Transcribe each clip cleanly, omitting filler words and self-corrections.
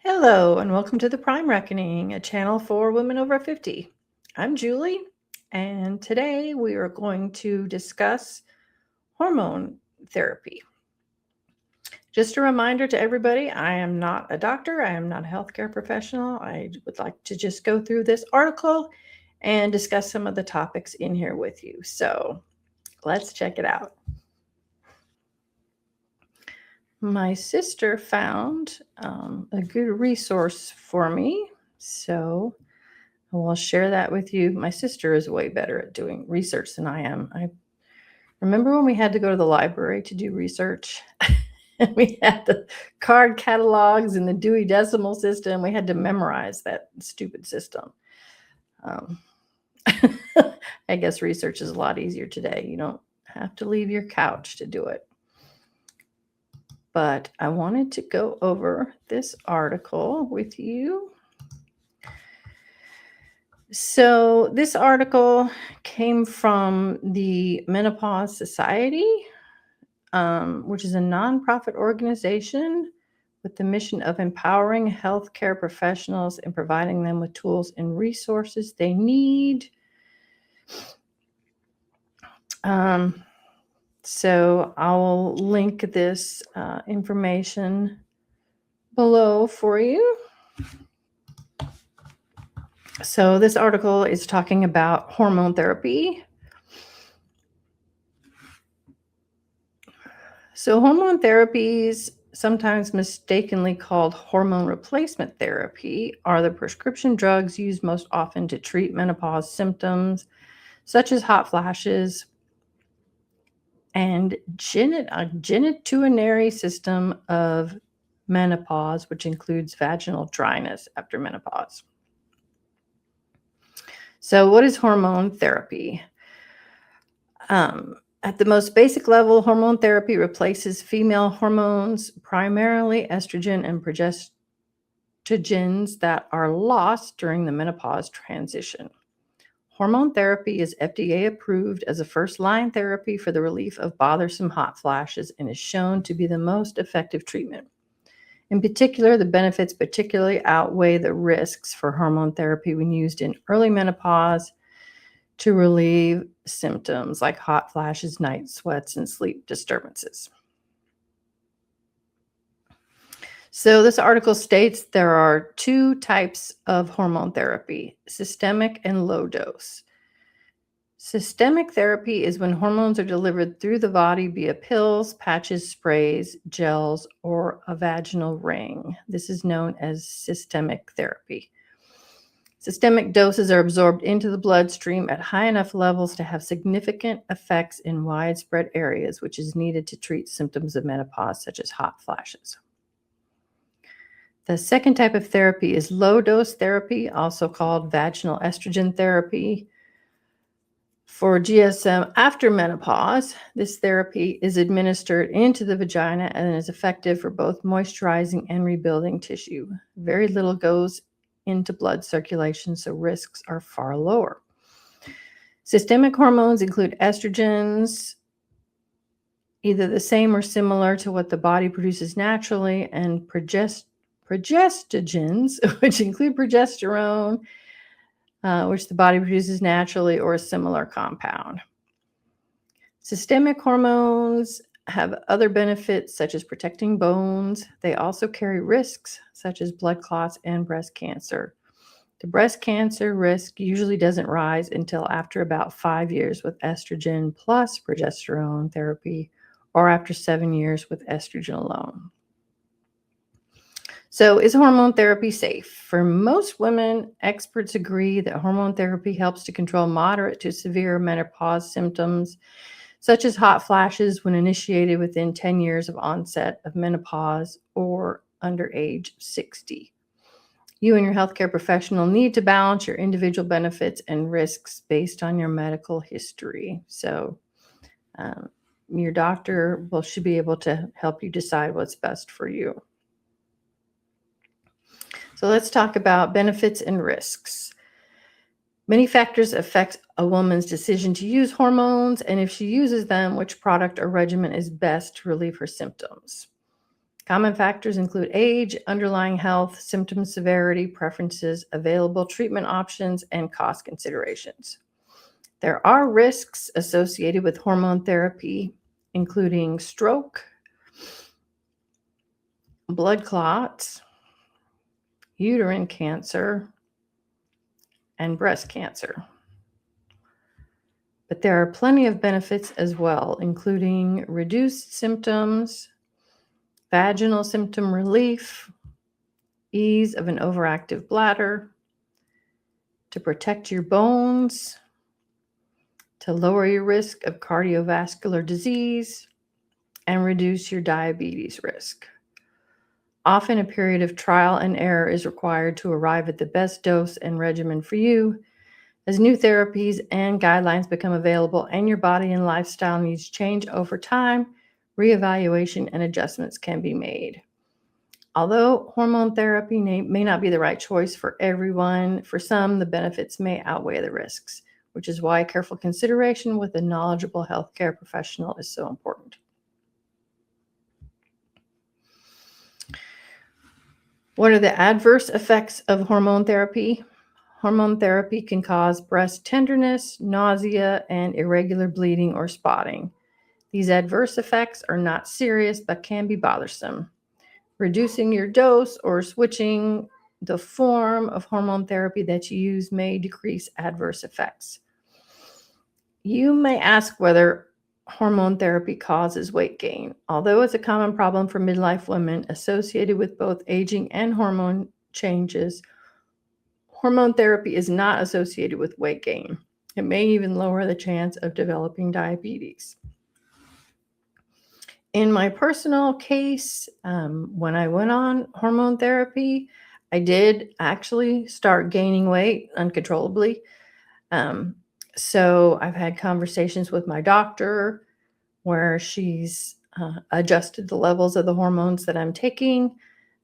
Hello, and welcome to the Prime Reckoning, a channel for women over 50. I'm Julie, and today we are going to discuss hormone therapy. Just a reminder to everybody, I am not a doctor, I am not a healthcare professional. I would like to just go through this article and discuss some of the topics in here with you. So let's check it out. My sister found a good resource for me, so I'll share that with you. My sister is way better at doing research than I am. I remember when we had to go to the library to do research, and we had the card catalogs and the Dewey Decimal System. We had to memorize that stupid system. I guess research is a lot easier today. You don't have to leave your couch to do it. But I wanted to go over this article with you. So this article came from the Menopause Society, which is a nonprofit organization with the mission of empowering healthcare professionals and providing them with tools and resources they need. So I'll link this information below for you. So this article is talking about hormone therapy. So hormone therapies, sometimes mistakenly called hormone replacement therapy, are the prescription drugs used most often to treat menopause symptoms, such as hot flashes and genitourinary system of menopause, which includes vaginal dryness after menopause. So what is hormone therapy? At the most basic level, hormone therapy replaces female hormones, primarily estrogen and progestogens, that are lost during the menopause transition. Hormone therapy is FDA approved as a first-line therapy for the relief of bothersome hot flashes and is shown to be the most effective treatment. In particular, the benefits particularly outweigh the risks for hormone therapy when used in early menopause to relieve symptoms like hot flashes, night sweats, and sleep disturbances. So this article states there are two types of hormone therapy, systemic and low dose. Systemic therapy is when hormones are delivered through the body via pills, patches, sprays, gels, or a vaginal ring. This is known as systemic therapy. Systemic doses are absorbed into the bloodstream at high enough levels to have significant effects in widespread areas, which is needed to treat symptoms of menopause, such as hot flashes. The second type of therapy is low-dose therapy, also called vaginal estrogen therapy. For GSM after menopause, this therapy is administered into the vagina and is effective for both moisturizing and rebuilding tissue. Very little goes into blood circulation, so risks are far lower. Systemic hormones include estrogens, either the same or similar to what the body produces naturally, and progestogens, which include progesterone, which the body produces naturally, or a similar compound. Systemic hormones have other benefits, such as protecting bones. They also carry risks, such as blood clots and breast cancer. The breast cancer risk usually doesn't rise until after about 5 years with estrogen plus progesterone therapy, or after 7 years with estrogen alone. So is hormone therapy safe? For most women, experts agree that hormone therapy helps to control moderate to severe menopause symptoms, such as hot flashes when initiated within 10 years of onset of menopause or under age 60. You and your healthcare professional need to balance your individual benefits and risks based on your medical history. So your doctor should be able to help you decide what's best for you. So let's talk about benefits and risks. Many factors affect a woman's decision to use hormones, and if she uses them, which product or regimen is best to relieve her symptoms. Common factors include age, underlying health, symptom severity, preferences, available treatment options, and cost considerations. There are risks associated with hormone therapy, including stroke, blood clots, uterine cancer, and breast cancer. But there are plenty of benefits as well, including reduced symptoms, vaginal symptom relief, ease of an overactive bladder, to protect your bones, to lower your risk of cardiovascular disease, and reduce your diabetes risk. Often a period of trial and error is required to arrive at the best dose and regimen for you. As new therapies and guidelines become available and your body and lifestyle needs change over time, reevaluation and adjustments can be made. Although hormone therapy may not be the right choice for everyone, for some, the benefits may outweigh the risks, which is why careful consideration with a knowledgeable healthcare professional is so important. What are the adverse effects of hormone therapy? Hormone therapy can cause breast tenderness, nausea, and irregular bleeding or spotting. These adverse effects are not serious but can be bothersome. Reducing your dose or switching the form of hormone therapy that you use may decrease adverse effects. You may ask whether hormone therapy causes weight gain. Although it's a common problem for midlife women associated with both aging and hormone changes, hormone therapy is not associated with weight gain. It may even lower the chance of developing diabetes. In my personal case, when I went on hormone therapy, I did actually start gaining weight uncontrollably. So I've had conversations with my doctor where she's adjusted the levels of the hormones that I'm taking.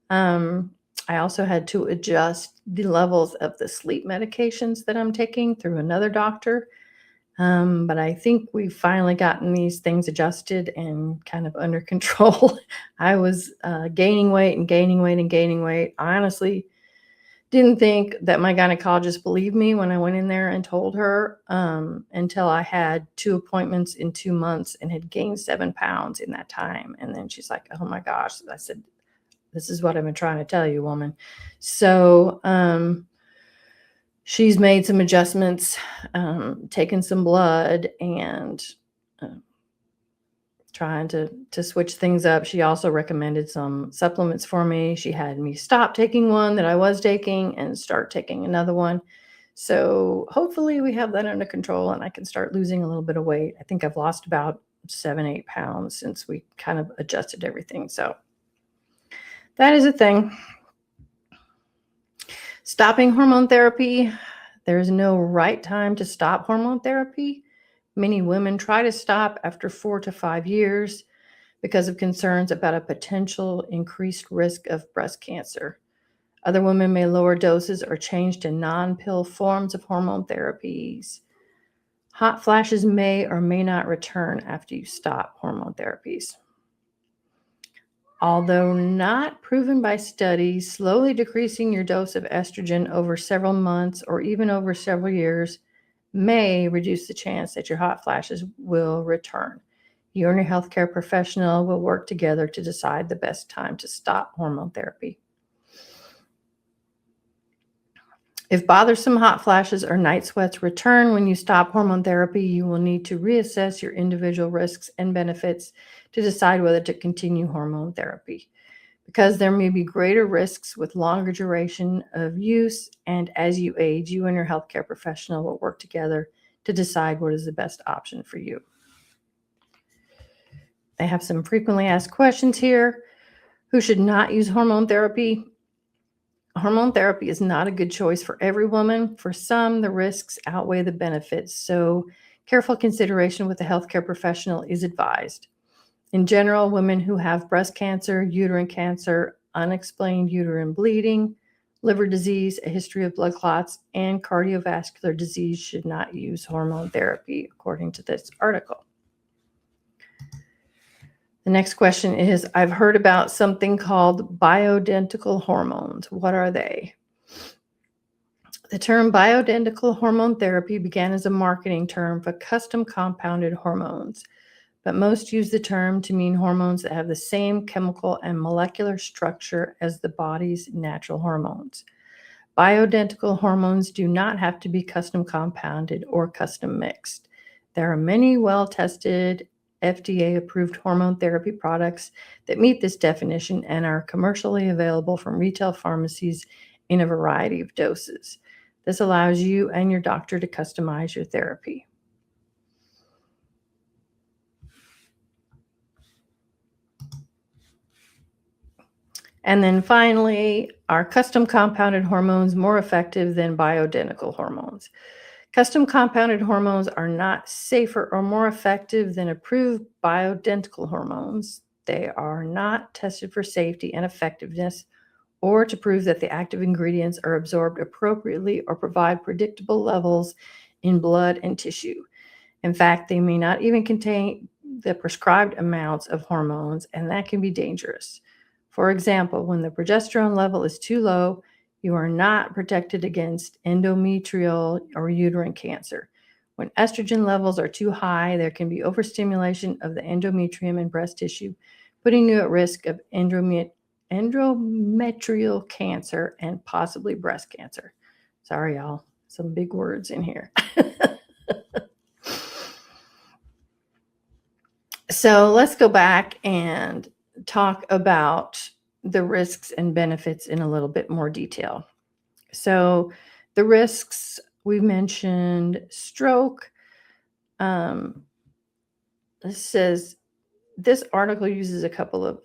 I also had to adjust the levels of the sleep medications that I'm taking through another doctor. But I think we've finally gotten these things adjusted and kind of under control. I was gaining weight and gaining weight and gaining weight. I honestly didn't think that my gynecologist believed me when I went in there and told her, until I had 2 appointments in 2 months and had gained 7 pounds in that time. And then she's like, oh my gosh. I said, this is what I've been trying to tell you, woman. So she's made some adjustments, taken some blood, and trying to switch things up. She also recommended some supplements for me. She had me stop taking one that I was taking and start taking another one. So hopefully we have that under control and I can start losing a little bit of weight. I think I've lost about 7-8 pounds since we kind of adjusted everything. So that is a thing. Stopping hormone therapy. There is no right time to stop hormone therapy. Many women try to stop after 4 to 5 years because of concerns about a potential increased risk of breast cancer. Other women may lower doses or change to non-pill forms of hormone therapies. Hot flashes may or may not return after you stop hormone therapies. Although not proven by studies, slowly decreasing your dose of estrogen over several months or even over several years may reduce the chance that your hot flashes will return. You and your healthcare professional will work together to decide the best time to stop hormone therapy. If bothersome hot flashes or night sweats return when you stop hormone therapy, you will need to reassess your individual risks and benefits to decide whether to continue hormone therapy. Because there may be greater risks with longer duration of use, and as you age, you and your healthcare professional will work together to decide what is the best option for you. I have some frequently asked questions here. Who should not use hormone therapy? Hormone therapy is not a good choice for every woman. For some, the risks outweigh the benefits, so careful consideration with a healthcare professional is advised. In general, women who have breast cancer, uterine cancer, unexplained uterine bleeding, liver disease, a history of blood clots, and cardiovascular disease should not use hormone therapy, according to this article. The next question is, I've heard about something called bioidentical hormones. What are they? The term bioidentical hormone therapy began as a marketing term for custom compounded hormones, but most use the term to mean hormones that have the same chemical and molecular structure as the body's natural hormones. Bioidentical hormones do not have to be custom compounded or custom mixed. There are many well-tested, FDA-approved hormone therapy products that meet this definition and are commercially available from retail pharmacies in a variety of doses. This allows you and your doctor to customize your therapy. And then finally, are custom compounded hormones more effective than bioidentical hormones? Custom compounded hormones are not safer or more effective than approved bioidentical hormones. They are not tested for safety and effectiveness or to prove that the active ingredients are absorbed appropriately or provide predictable levels in blood and tissue. In fact, they may not even contain the prescribed amounts of hormones, and that can be dangerous. For example, when the progesterone level is too low, you are not protected against endometrial or uterine cancer. When estrogen levels are too high, there can be overstimulation of the endometrium and breast tissue, putting you at risk of endometrial cancer and possibly breast cancer. Sorry, y'all, some big words in here. So let's go back and talk about the risks and benefits in a little bit more detail. So the risks, we mentioned stroke. This article uses a couple of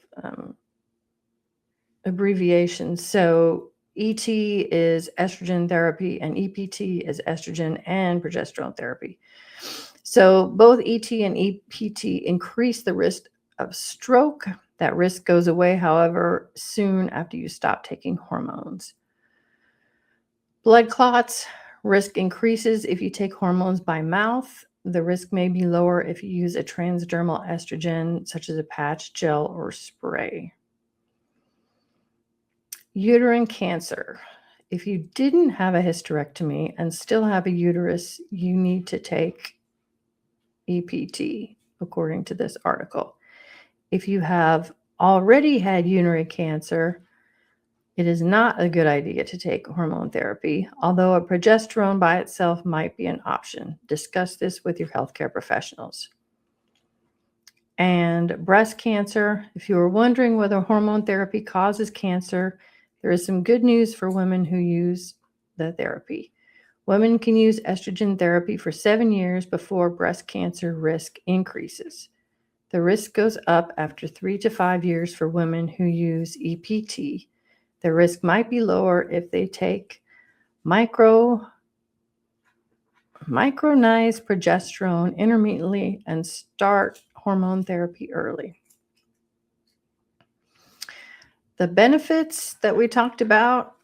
abbreviations. So ET is estrogen therapy and EPT is estrogen and progesterone therapy. So both ET and EPT increase the risk of stroke. That risk goes away, however, soon after you stop taking hormones. Blood clots, risk increases if you take hormones by mouth. The risk may be lower if you use a transdermal estrogen, such as a patch, gel, or spray. Uterine cancer. If you didn't have a hysterectomy and still have a uterus, you need to take EPT, according to this article. If you have already had uterine cancer, it is not a good idea to take hormone therapy, although a progesterone by itself might be an option. Discuss this with your healthcare professionals. And breast cancer, if you are wondering whether hormone therapy causes cancer, there is some good news for women who use the therapy. Women can use estrogen therapy for 7 years before breast cancer risk increases. The risk goes up after 3 to 5 years for women who use EPT. The risk might be lower if they take micronized progesterone intermittently and start hormone therapy early. The benefits that we talked about,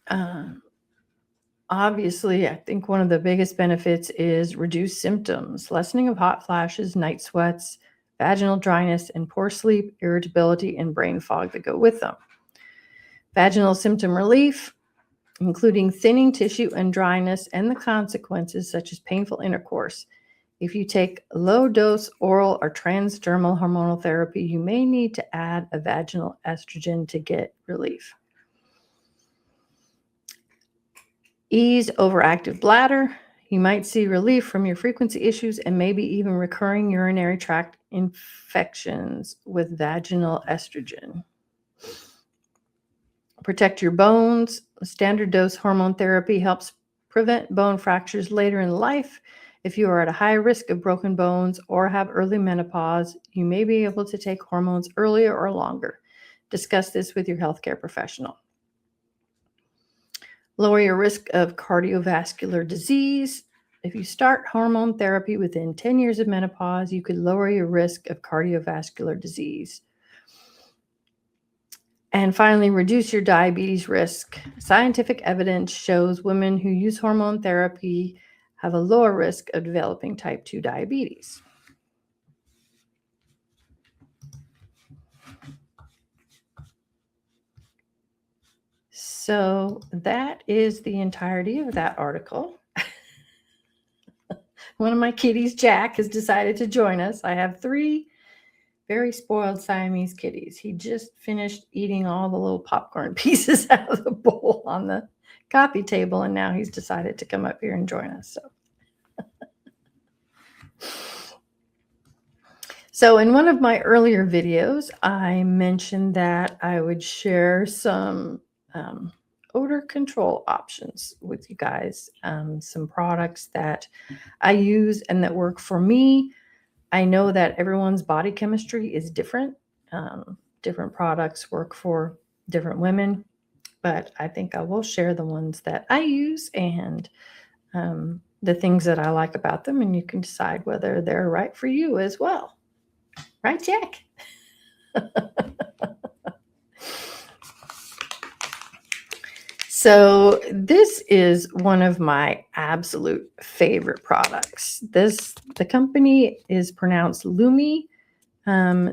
obviously, I think one of the biggest benefits is reduced symptoms, lessening of hot flashes, night sweats, vaginal dryness, and poor sleep, irritability, and brain fog that go with them. Vaginal symptom relief, including thinning tissue and dryness, and the consequences such as painful intercourse. If you take low-dose oral or transdermal hormonal therapy, you may need to add a vaginal estrogen to get relief. Ease overactive bladder. You might see relief from your frequency issues and maybe even recurring urinary tract infections with vaginal estrogen. Protect your bones. Standard dose hormone therapy helps prevent bone fractures later in life. If you are at a high risk of broken bones or have early menopause, you may be able to take hormones earlier or longer. Discuss this with your healthcare professional. Lower your risk of cardiovascular disease. If you start hormone therapy within 10 years of menopause, you could lower your risk of cardiovascular disease. And finally, reduce your diabetes risk. Scientific evidence shows women who use hormone therapy have a lower risk of developing type 2 diabetes. So that is the entirety of that article. One of my kitties, Jack, has decided to join us. I have 3 very spoiled Siamese kitties. He just finished eating all the little popcorn pieces out of the bowl on the coffee table, and now he's decided to come up here and join us. So in one of my earlier videos, I mentioned that I would share some odor control options with you guys, some products that I use and that work for me. I know that everyone's body chemistry is different. Different products work for different women, but I think I will share the ones that I use and the things that I like about them, and you can decide whether they're right for you as well. Right, Jack? So this is one of my absolute favorite products. The company is pronounced Lumi.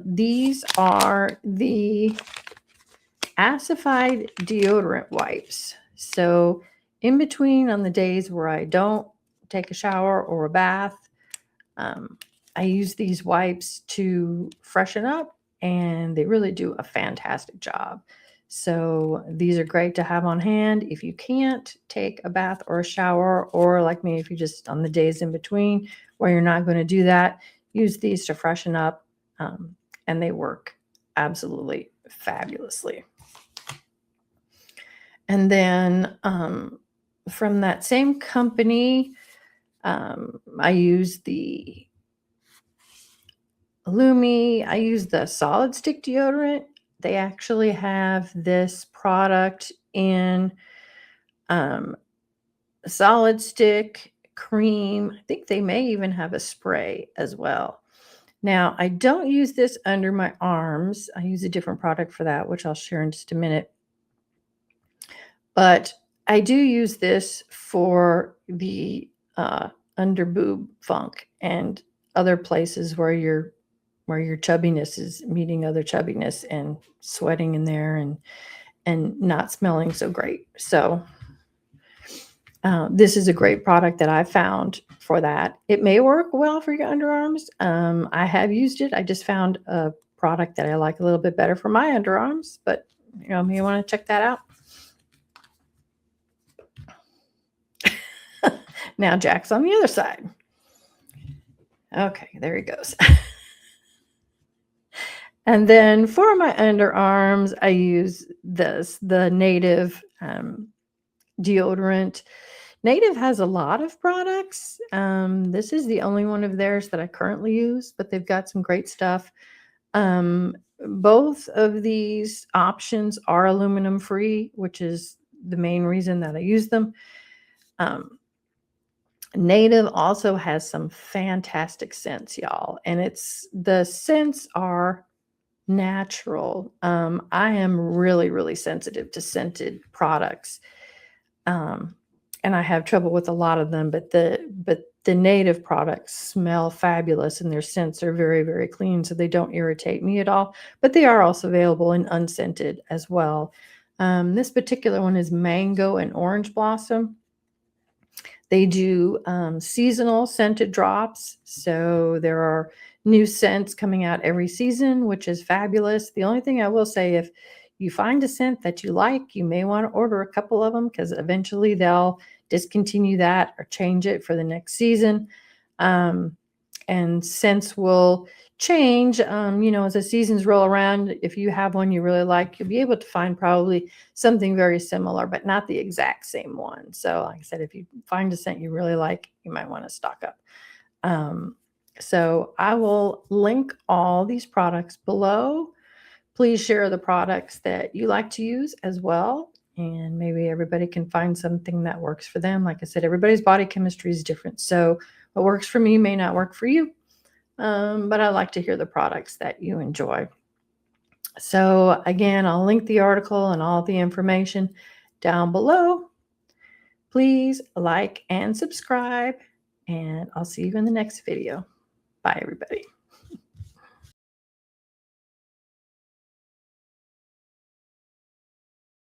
These are the acidified deodorant wipes. So in between, on the days where I don't take a shower or a bath, I use these wipes to freshen up, and they really do a fantastic job. So these are great to have on hand if you can't take a bath or a shower, or like me, if you just on the days in between where you're not going to do that, use these to freshen up, and they work absolutely fabulously. And then from that same company, I use the Lumi. I use the solid stick deodorant. They actually have this product in solid stick, cream. I think they may even have a spray as well. Now, I don't use this under my arms. I use a different product for that, which I'll share in just a minute. But I do use this for the under boob funk and other places where your chubbiness is meeting other chubbiness and sweating in there and not smelling so great. So this is a great product that I found for that. It may work well for your underarms. I have used it. I just found a product that I like a little bit better for my underarms, but you want to check that out. Now Jack's on the other side. Okay, there he goes. And then for my underarms, I use the Native deodorant. Native has a lot of products. This is the only one of theirs that I currently use, but they've got some great stuff. Both of these options are aluminum free, which is the main reason that I use them. Native also has some fantastic scents, y'all, and the scents are natural. I am really, really sensitive to scented products, and I have trouble with a lot of them. But the Native products smell fabulous, and their scents are very, very clean, so they don't irritate me at all. But they are also available in unscented as well. This particular one is mango and orange blossom. They do seasonal scented drops. So there are new scents coming out every season, which is fabulous. The only thing I will say, if you find a scent that you like, you may want to order a couple of them because eventually they'll discontinue that or change it for the next season. And scents will change, as the seasons roll around. If you have one you really like, you'll be able to find probably something very similar, but not the exact same one. So like I said, if you find a scent you really like, you might want to stock up. So I will link all these products below. Please share the products that you like to use as well, and maybe everybody can find something that works for them. Like I said, everybody's body chemistry is different, so what works for me may not work for you. But I like to hear the products that you enjoy. So again, I'll link the article and all the information down below. Please like and subscribe, and I'll see you in the next video. Bye, everybody.